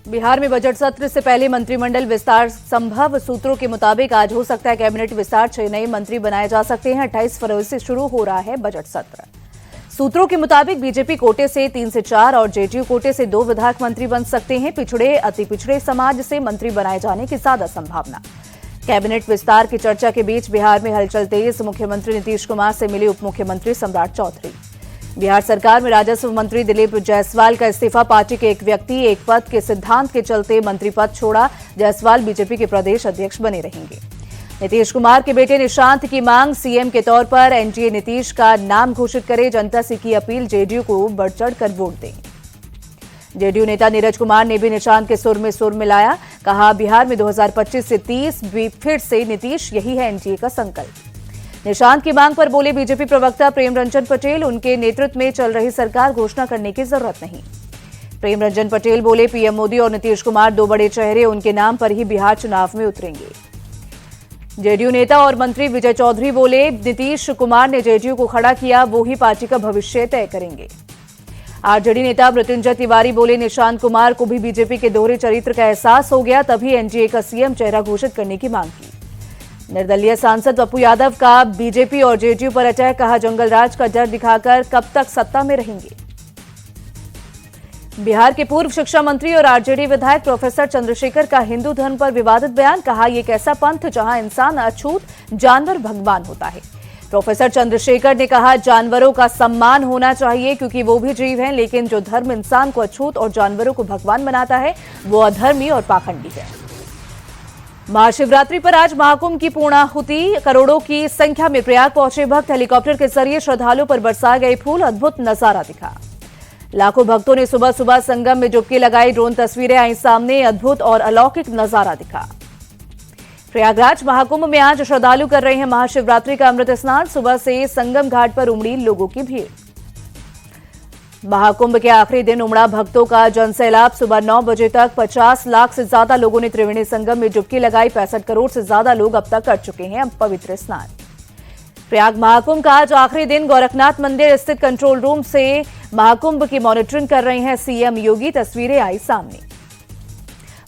बिहार में बजट सत्र से पहले मंत्रिमंडल विस्तार संभव। सूत्रों के मुताबिक आज हो सकता है कैबिनेट विस्तार। 6 नए मंत्री बनाए जा सकते हैं। 28 फरवरी से शुरू हो रहा है बजट सत्र। सूत्रों के मुताबिक बीजेपी कोटे से 3 से 4 और जेडीयू कोटे से 2 विधायक मंत्री बन सकते हैं। पिछड़े अति पिछड़े समाज से मंत्री बनाए जाने की ज्यादा संभावना। कैबिनेट विस्तार की चर्चा के बीच बिहार में हलचल तेज। मुख्यमंत्री नीतीश कुमार से मिले उप मुख्यमंत्री सम्राट चौधरी। बिहार सरकार में राजस्व मंत्री दिलीप जायसवाल का इस्तीफा। पार्टी के एक व्यक्ति एक पद के सिद्धांत के चलते मंत्री पद छोड़ा। जायसवाल बीजेपी के प्रदेश अध्यक्ष बने रहेंगे। नीतीश कुमार के बेटे निशांत की मांग, सीएम के तौर पर एनडीए नीतीश का नाम घोषित करे। जनता से की अपील, जेडीयू को बढ़ चढ़कर वोट दें। जेडीयू नेता नीरज कुमार ने भी निशांत के सुर में सुर मिलाया। कहा, बिहार में 2025 से 30 भी फिर से नीतीश, यही है एनडीए का संकल्प। निशांत की मांग पर बोले बीजेपी प्रवक्ता प्रेम रंजन पटेल, उनके नेतृत्व में चल रही सरकार, घोषणा करने की जरूरत नहीं। प्रेम रंजन पटेल बोले, पीएम मोदी और नीतीश कुमार 2 बड़े चेहरे, उनके नाम पर ही बिहार चुनाव में उतरेंगे। जेडीयू नेता और मंत्री विजय चौधरी बोले, नीतीश कुमार ने जेडीयू को खड़ा किया, वो ही पार्टी का भविष्य तय करेंगे। आरजेडी नेता मृत्युंजय तिवारी बोले, निशांत कुमार को भी बीजेपी के दोहरे चरित्र का एहसास हो गया, तभी एनडीए का सीएम चेहरा घोषित करने की मांग की। निर्दलीय सांसद पप्पू यादव का बीजेपी और जेडीयू पर अटैक। कहा, जंगल राज का डर दिखाकर कब तक सत्ता में रहेंगे। बिहार के पूर्व शिक्षा मंत्री और आरजेडी विधायक प्रोफेसर चंद्रशेखर का हिंदू धर्म पर विवादित बयान। कहा, यह एक ऐसा पंथ जहां इंसान अछूत, जानवर भगवान होता है। प्रोफेसर चंद्रशेखर ने कहा, जानवरों का सम्मान होना चाहिए क्योंकि वो भी जीव हैं, लेकिन जो धर्म इंसान को अछूत और जानवरों को भगवान बनाता है वो अधर्मी और पाखंडी है। महाशिवरात्रि पर आज महाकुंभ की पूर्णाहुति। करोड़ों की संख्या में प्रयाग पहुंचे भक्त। हेलीकॉप्टर के जरिए श्रद्धालुओं पर बरसाए गए फूल। अद्भुत नजारा दिखा। लाखों भक्तों ने सुबह सुबह संगम में डुबकी लगाई। ड्रोन तस्वीरें आई सामने। अद्भुत और अलौकिक नजारा दिखा। प्रयागराज महाकुंभ में आज श्रद्धालु कर रहे हैं महाशिवरात्रि का अमृत स्नान। सुबह से संगम घाट पर उमड़ी लोगों की भीड़। महाकुंभ के आखिरी दिन उमड़ा भक्तों का जनसैलाब। सुबह 9 बजे तक 50 लाख से ज्यादा लोगों ने त्रिवेणी संगम में डुबकी लगाई। 65 करोड़ से ज्यादा लोग अब तक कर चुके हैं पवित्र स्नान। प्रयाग महाकुंभ का आज आखिरी दिन। गोरखनाथ मंदिर स्थित कंट्रोल रूम से महाकुंभ की मॉनिटरिंग कर रहे हैं सीएम योगी। तस्वीरें आई सामने।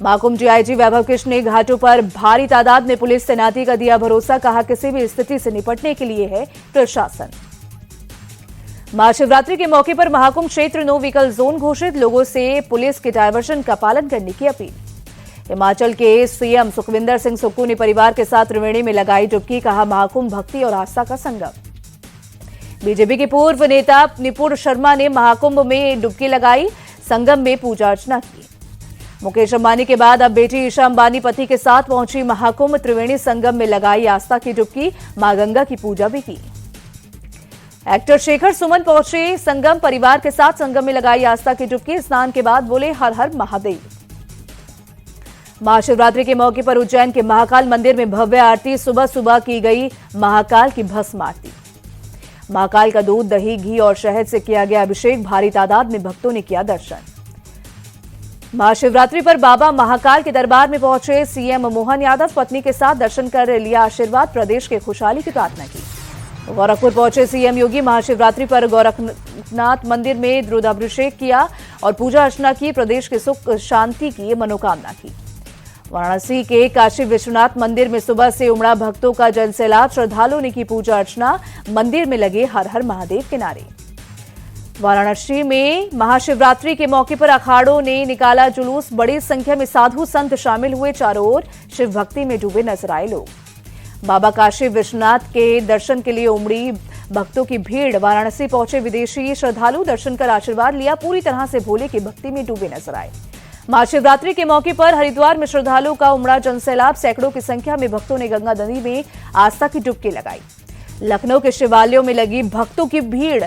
महाकुंभ डीआईजी वैभव कृष्ण ने घाटों पर भारी तादाद में पुलिस तैनाती का दिया भरोसा। कहा, किसी भी स्थिति से निपटने के लिए है प्रशासन। महाशिवरात्रि के मौके पर महाकुंभ क्षेत्र नो व्हीकल जोन घोषित। लोगों से पुलिस के डायवर्शन का पालन करने की अपील। हिमाचल के सीएम सुखविंदर सिंह सुक्खू ने परिवार के साथ त्रिवेणी में लगाई डुबकी। कहा, महाकुंभ भक्ति और आस्था का संगम। बीजेपी के पूर्व नेता निपुण शर्मा ने महाकुंभ में डुबकी लगाई। संगम में पूजा अर्चना की। मुकेश अंबानी के बाद अब बेटी ईशा अंबानी पति के साथ पहुंची महाकुंभ। त्रिवेणी संगम में लगाई आस्था की डुबकी। मां गंगा की पूजा भी की। एक्टर शेखर सुमन पहुंचे संगम। परिवार के साथ संगम में लगाई आस्था की डुबकी। स्नान के बाद बोले, हर हर महादेव। महाशिवरात्रि के मौके पर उज्जैन के महाकाल मंदिर में भव्य आरती। सुबह सुबह की गई महाकाल की भस्म आरती। महाकाल का दूध, दही, घी और शहद से किया गया अभिषेक। भारी तादाद में भक्तों ने किया दर्शन। महाशिवरात्रि पर बाबा महाकाल के दरबार में पहुंचे सीएम मोहन यादव। पत्नी के साथ दर्शन कर लिया आशीर्वाद। प्रदेश के खुशहाली की प्रार्थना की। गोरखपुर पहुंचे सीएम योगी। महाशिवरात्रि पर गोरखनाथ मंदिर में रुद्राभिषेक किया और पूजा अर्चना की। प्रदेश के सुख शांति की मनोकामना की। वाराणसी के काशी विश्वनाथ मंदिर में सुबह से उमड़ा भक्तों का जनसैलाब। श्रद्धालुओं ने की पूजा अर्चना। मंदिर में लगे हर हर महादेव के नारे। वाराणसी में महाशिवरात्रि के मौके पर अखाड़ों ने निकाला जुलूस। बड़ी संख्या में साधु संत शामिल हुए। चारों ओर शिव भक्ति में डूबे नजर आए लोग। बाबा काशी विश्वनाथ के दर्शन के लिए उमड़ी भक्तों की भीड़। वाराणसी पहुंचे विदेशी श्रद्धालु दर्शन कर आशीर्वाद लिया। पूरी तरह से भोले की भक्ति में डूबे नजर आए। महाशिवरात्रि के मौके पर हरिद्वार में श्रद्धालुओं का उमड़ा जनसैलाब। सैकड़ों की संख्या में भक्तों ने गंगा नदी में आस्था की डुबकी लगाई। लखनऊ के शिवालयों में लगी भक्तों की भीड़।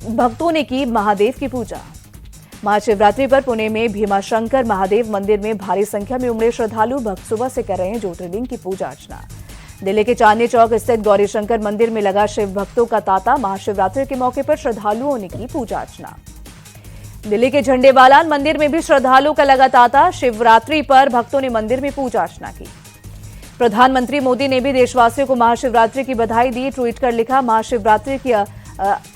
भक्तों ने की महादेव की पूजा। महाशिवरात्रि पर पुणे में भीमाशंकर महादेव मंदिर में भारी संख्या में उमड़े श्रद्धालु। भक्त सुबह से कर रहे हैं ज्योतिर्लिंग की पूजा अर्चना। दिल्ली के चांदनी चौक स्थित गौरीशंकर मंदिर में लगा शिव भक्तों का तांता। महाशिवरात्रि के मौके पर श्रद्धालुओं ने की पूजा अर्चना। दिल्ली के झंडेवालान मंदिर में भी श्रद्धालुओं का लगा तांता। शिवरात्रि पर भक्तों ने मंदिर में पूजा अर्चना की। प्रधानमंत्री मोदी ने भी देशवासियों को महाशिवरात्रि की बधाई दी। ट्वीट कर लिखा, महाशिवरात्रि की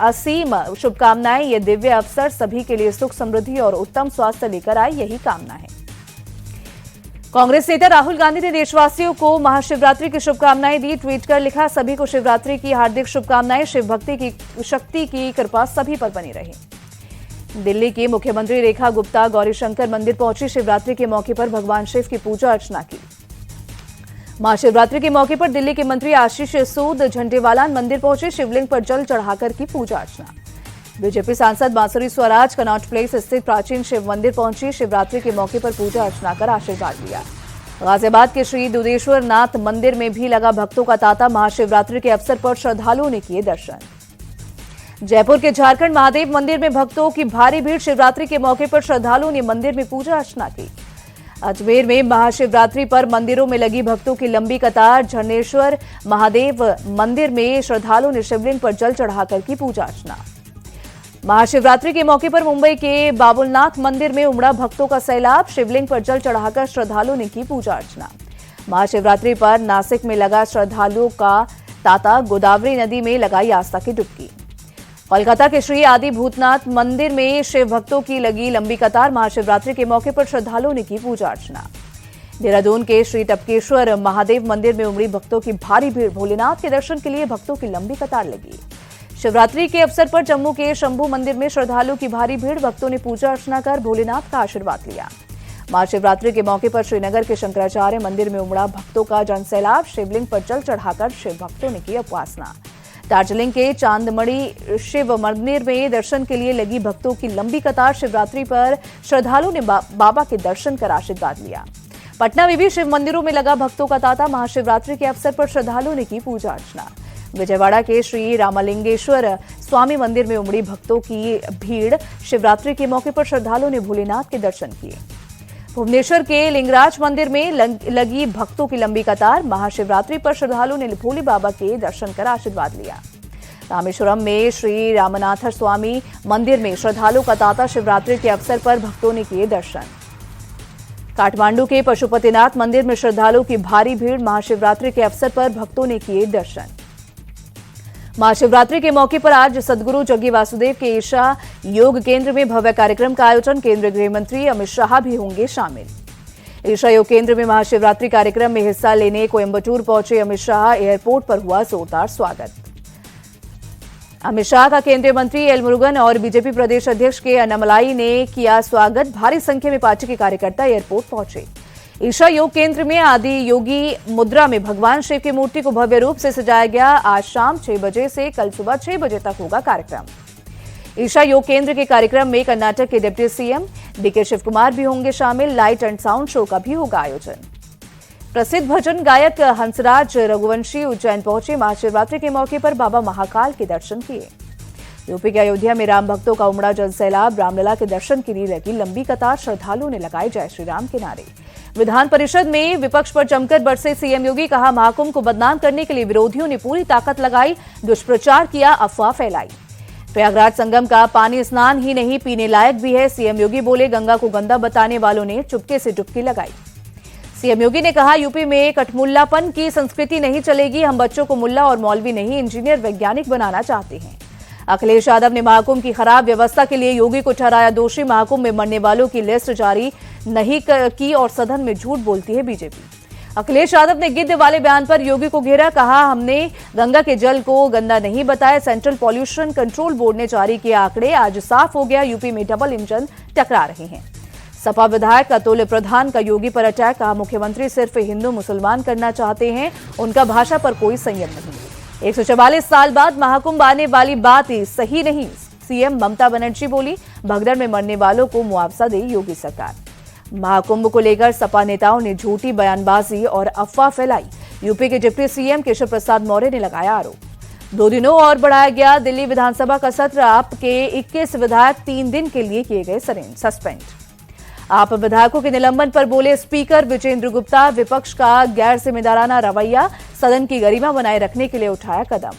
असीम शुभकामनाएं। ये दिव्य अवसर सभी के लिए सुख, समृद्धि और उत्तम स्वास्थ्य लेकर आए, यही कामना है। कांग्रेस नेता राहुल गांधी ने देशवासियों को महाशिवरात्रि की शुभकामनाएं दी। ट्वीट कर लिखा, सभी को शिवरात्रि की हार्दिक शुभकामनाएं। शिव भक्ति की शक्ति की कृपा सभी पर बनी रहे। दिल्ली की मुख्यमंत्री रेखा गुप्ता गौरीशंकर मंदिर पहुंची। शिवरात्रि के मौके पर भगवान शिव की पूजा अर्चना की। महाशिवरात्रि के मौके पर दिल्ली के मंत्री आशीष सूद झंडेवालान मंदिर पहुंचे। शिवलिंग पर जल चढ़ाकर की पूजा अर्चना। बीजेपी सांसद बांसुरी स्वराज कनॉट प्लेस स्थित प्राचीन शिव मंदिर पहुंची। शिवरात्रि के मौके पर पूजा अर्चना कर आशीर्वाद लिया। गाजियाबाद के श्री दुधेश्वर नाथ मंदिर में भी लगा भक्तों का तांता। महाशिवरात्रि के अवसर पर श्रद्धालुओं ने किए दर्शन। जयपुर के झारखंड महादेव मंदिर में भक्तों की भारी भीड़। शिवरात्रि के मौके पर श्रद्धालुओं ने मंदिर में पूजा अर्चना की। अजमेर में महाशिवरात्रि पर मंदिरों में लगी भक्तों की लंबी कतार। झरनेश्वर महादेव मंदिर में श्रद्धालुओं ने शिवलिंग पर जल चढ़ाकर की पूजा अर्चना। महाशिवरात्रि के मौके पर मुंबई के बाबुलनाथ मंदिर में उमड़ा भक्तों का सैलाब। शिवलिंग पर जल चढ़ाकर श्रद्धालुओं ने की पूजा अर्चना। महाशिवरात्रि पर नासिक में लगा श्रद्धालुओं का तांता। गोदावरी नदी में लगाई आस्था की डुबकी। कोलकाता के श्री आदि भूतनाथ मंदिर में शिव भक्तों की लगी लंबी कतार। महाशिवरात्रि के मौके पर श्रद्धालुओं ने की पूजा अर्चना। देहरादून के श्री टपकेश्वर महादेव मंदिर में उमड़ी भक्तों की भारी भीड़। भोलेनाथ के दर्शन के लिए भक्तों की लंबी कतार लगी। शिवरात्रि के अवसर पर जम्मू के शंभू मंदिर में श्रद्धालुओं की भारी भीड़। भक्तों ने पूजा अर्चना कर भोलेनाथ का आशीर्वाद लिया। महाशिवरात्रि के मौके पर श्रीनगर के शंकराचार्य मंदिर में उमड़ा भक्तों का जनसैलाब। शिवलिंग पर जल चढ़ाकर शिव भक्तों ने की उपासना। दार्जिलिंग के चांदमणि शिव मंदिर में दर्शन के लिए लगी भक्तों की लंबी कतार। शिवरात्रि पर श्रद्धालुओं ने बाबा के दर्शन कर आशीर्वाद लिया। पटना में भी शिव मंदिरों में लगा भक्तों का तांता। महाशिवरात्रि के अवसर पर श्रद्धालुओं ने की पूजा अर्चना। विजयवाड़ा के श्री रामलिंगेश्वर स्वामी मंदिर में उमड़ी भक्तों की भीड़। शिवरात्रि के मौके पर श्रद्धालुओं ने भोलेनाथ के दर्शन किए। भुवनेश्वर के लिंगराज मंदिर में लगी भक्तों की लंबी कतार। महाशिवरात्रि पर श्रद्धालुओं ने भोले बाबा के दर्शन कर आशीर्वाद लिया। रामेश्वरम में श्री रामनाथ स्वामी मंदिर में श्रद्धालुओं का तांता। शिवरात्रि के अवसर पर भक्तों ने किए दर्शन। काठमांडू के पशुपतिनाथ मंदिर में श्रद्धालुओं की भारी भीड़। महाशिवरात्रि के अवसर पर भक्तों ने किए दर्शन। महाशिवरात्रि के मौके पर आज सदगुरु जग्गी वासुदेव के ईशा योग केंद्र में भव्य कार्यक्रम का आयोजन। केंद्रीय गृह मंत्री अमित शाह भी होंगे शामिल। ईशा योग केंद्र में महाशिवरात्रि कार्यक्रम में हिस्सा लेने कोयम्बटूर पहुंचे अमित शाह। एयरपोर्ट पर हुआ जोरदार स्वागत। अमित शाह का केंद्रीय मंत्री एल मुरुगन और बीजेपी प्रदेश अध्यक्ष के अन्नामलाई ने किया स्वागत। भारी संख्या में पार्टी के कार्यकर्ता एयरपोर्ट पहुंचे। ईशा योग केंद्र में आदि योगी मुद्रा में भगवान शिव की मूर्ति को भव्य रूप से सजाया गया। आज शाम 6 बजे से कल सुबह 6 बजे तक होगा कार्यक्रम। ईशा योग केंद्र के कार्यक्रम में कर्नाटक के deputy CM DK Shivakumar भी होंगे शामिल। लाइट एंड साउंड शो का भी होगा आयोजन। प्रसिद्ध भजन गायक हंसराज रघुवंशी उज्जैन पहुंचे। महाशिवरात्रि के मौके पर बाबा महाकाल के दर्शन किए। यूपी के अयोध्या में राम भक्तों का उमड़ा जनसैलाब। रामलला के दर्शन के लिए लगी लंबी कतार। श्रद्धालुओं ने लगाए जय श्री राम के नारे। विधान परिषद में विपक्ष पर जमकर बरसे सीएम योगी। कहा, महाकुंभ को बदनाम करने के लिए विरोधियों ने पूरी ताकत लगाई। दुष्प्रचार किया, अफवाह फैलाई। प्रयागराज संगम का पानी स्नान ही नहीं पीने लायक भी है। सीएम योगी बोले, गंगा को गंदा बताने वालों ने चुपके से डुबकी लगाई। सीएम योगी ने कहा, यूपी में कठमुल्लापन की संस्कृति नहीं चलेगी। हम बच्चों को मुल्ला और मौलवी नहीं, इंजीनियर वैज्ञानिक बनाना चाहते हैं। अखिलेश यादव ने महाकुंभ की खराब व्यवस्था के लिए योगी को ठहराया दोषी। महाकुंभ में मरने वालों की लिस्ट जारी नहीं की और सदन में झूठ बोलती है बीजेपी। अखिलेश यादव ने गिद्ध वाले बयान पर योगी को घेरा। कहा, हमने गंगा के जल को गंदा नहीं बताया। सेंट्रल पॉल्यूशन कंट्रोल बोर्ड ने जारी किए आंकड़े। आज साफ हो गया, यूपी में डबल इंजन टकरा रहे हैं। सपा विधायक अतुल प्रधान का योगी पर अटैक। कहा, मुख्यमंत्री सिर्फ हिंदू मुसलमान करना चाहते हैं, उनका भाषा पर कोई संयम नहीं। 144 साल बाद महाकुंभ आने वाली बात सही नहीं, सीएम ममता बनर्जी बोली। भगदड़ में मरने वालों को मुआवजा दे योगी सरकार। महाकुंभ को लेकर सपा नेताओं ने झूठी बयानबाजी और अफवाह फैलाई। यूपी के डिप्टी सीएम केशव प्रसाद मौर्य ने लगाया आरोप। 2 दिनों और बढ़ाया गया दिल्ली विधानसभा का सत्र। आप के 21 विधायक 3 दिन के लिए किए गए सस्पेंड। आप विधायकों के निलंबन पर बोले स्पीकर विजेंद्र गुप्ता। विपक्ष का गैर जिम्मेदाराना रवैया, सदन की गरिमा बनाए रखने के लिए उठाया कदम।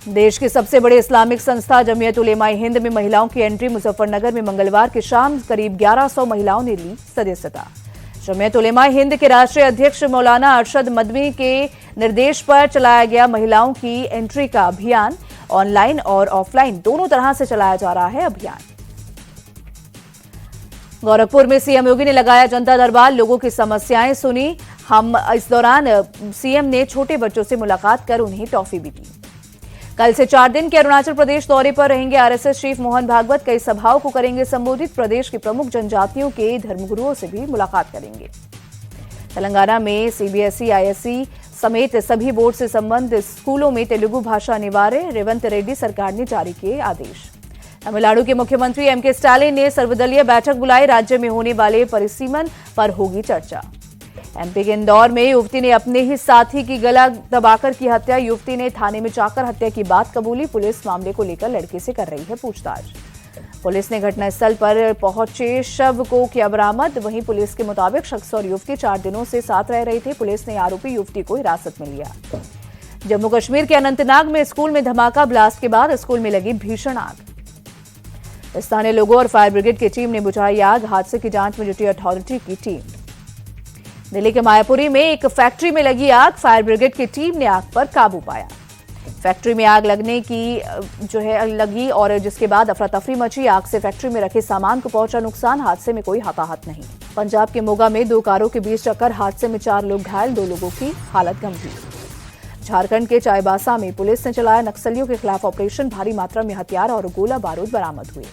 देश की सबसे बड़ी इस्लामिक संस्था जमीयत उलेमाए हिंद में महिलाओं की एंट्री। मुजफ्फरनगर में मंगलवार की शाम करीब 1100 महिलाओं ने ली सदस्यता। जमीयत उलेमाए हिंद के राष्ट्रीय अध्यक्ष मौलाना अरशद मदवी के निर्देश पर चलाया गया महिलाओं की एंट्री का अभियान। ऑनलाइन और ऑफलाइन दोनों तरह से चलाया जा रहा है अभियान। गोरखपुर में सीएम योगी ने लगाया जनता दरबार, लोगों की समस्याएं सुनी। इस दौरान सीएम ने छोटे बच्चों से मुलाकात कर उन्हें टॉफी भी दी। कल से 4 दिन के अरुणाचल प्रदेश दौरे पर रहेंगे आरएसएस चीफ मोहन भागवत। कई सभाओं को करेंगे संबोधित। प्रदेश के प्रमुख जनजातियों के धर्मगुरुओं से भी मुलाकात करेंगे। तेलंगाना में सीबीएसई, आईएससी समेत सभी बोर्ड से संबंधित स्कूलों में तेलुगु भाषा अनिवार्य, रेवंत रेड्डी सरकार ने जारी किए आदेश। तमिलनाडु के मुख्यमंत्री एमके स्टालिन ने सर्वदलीय बैठक बुलाई। राज्य में होने वाले परिसीमन पर होगी चर्चा। एमपी के इंदौर में युवती ने अपने ही साथी की गला दबाकर की हत्या। युवती ने थाने में जाकर हत्या की बात कबूली। पुलिस मामले को लेकर लड़के से कर रही है पूछताछ। पुलिस ने घटनास्थल पर पहुंचे शव को किया बरामद। वहीं पुलिस के मुताबिक शख्स और युवती 4 दिनों से साथ रह रहे थे। पुलिस ने आरोपी युवती को हिरासत में लिया। जम्मू कश्मीर के अनंतनाग में स्कूल में धमाका, ब्लास्ट के बाद स्कूल में लगी भीषण आग। स्थानीय लोगों और फायर ब्रिगेड की टीम ने बुझाई आग। हादसे की जांच में जुटी अथॉरिटी की टीम। दिल्ली के मायापुरी में एक फैक्ट्री में लगी आग। फायर ब्रिगेड की टीम ने आग पर काबू पाया। फैक्ट्री में आग लगने की लगी और जिसके बाद अफरा तफरी मची। आग से फैक्ट्री में रखे सामान को पहुंचा नुकसान। हादसे में कोई हताहत नहीं। पंजाब के मोगा में 2 कारों के बीच टक्कर। हादसे में 4 लोग घायल, 2 लोगों की हालत गंभीर। झारखंड के चाईबासा में पुलिस ने चलाया नक्सलियों के खिलाफ ऑपरेशन। भारी मात्रा में हथियार और गोला बारूद बरामद हुए।